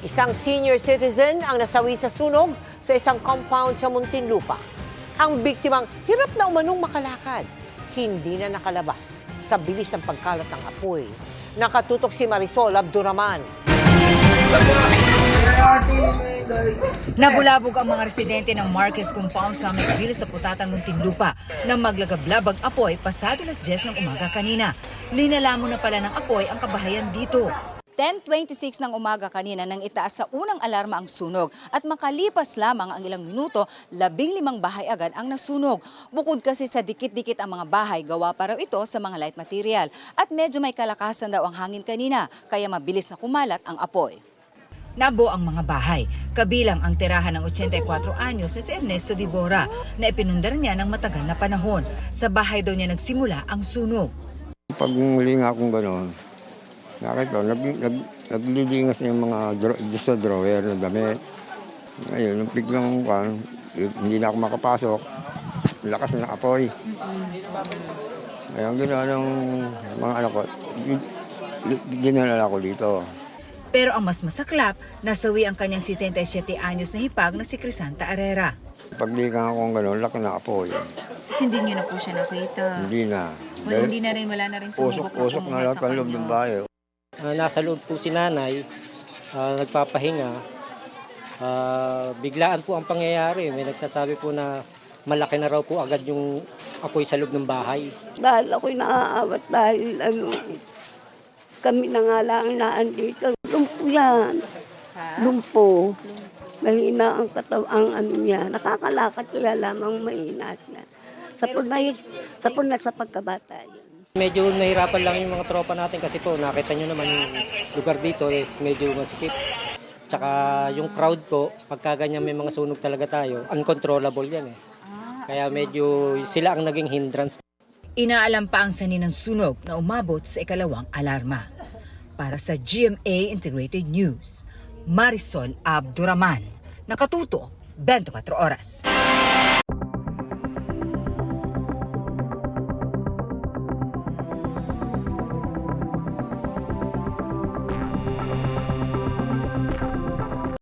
Isang senior citizen ang nasawi sa sunog sa isang compound sa Muntinlupa. Ang biktimang hirap na umanong makalakad, hindi na nakalabas sa bilis ng pagkalat ng apoy. Nakatutok si Marisol Abduraman. Nabulabog ang mga residente ng Marquez Compound sa Mecaville sa Putatan, Muntinlupa nang maglagablab ang apoy pasado las 10 ng umaga kanina. Linalamo na pala ng apoy ang kabahayan dito. 10:26 ng umaga kanina nang itaas sa unang alarma ang sunog at makalipas lamang ang ilang minuto, 15 bahay agad ang nasunog. Bukod kasi sa dikit-dikit ang mga bahay, gawa pa raw ito sa mga light material at medyo may kalakasan daw ang hangin kanina kaya mabilis na kumalat ang apoy. Nabuo ang mga bahay, kabilang ang tirahan ng 84 anyos na si Ernesto Vibora na ipinundar niya ng matagal na panahon. Sa bahay daw niya nagsimula ang sunog. Pag muli nga akong gano'n, nakita ko, nagliligas na yung mga sa drawer na damit. Ngayon, nung biglang hindi na ako makapasok, lakas ng apoy. Ngayon, ginawa ng mga anak ko, dinala ko dito. Pero ang mas masaklap, nasawi ang kanyang 77 anyos na hipag na si Crisanta Arrera. Pag ligang akong gano'n, laki na apoy. Kasi hindi niyo na po siya nakita. Hindi na. Wala na rin sunog. Usok na lahat ang loob ng bahay. Nasa loob po si nanay, nagpapahinga. Biglaan po ang pangyayari. May nagsasabi po na malaki na raw po agad yung apoy sa loob ng bahay. Dahil ako'y naaawat dahil kami na nga lang naandito. Lumpo yan. Lumpo. Mahina ang ang niya. Nakakalakad kaya lamang mahina siya. Sapon na sa pagkabata yun. Medyo nahirapan lang yung mga tropa natin kasi po nakita nyo naman yung lugar dito is medyo masikip. Tsaka yung crowd po, pagka ganyan may mga sunog talaga tayo, uncontrollable yan eh. Kaya medyo sila ang naging hindrance. Inaalam pa ang sanhi ng sunog na umabot sa ikalawang alarma. Para sa GMA Integrated News, Marisol Abduraman, nakatuto 24 oras.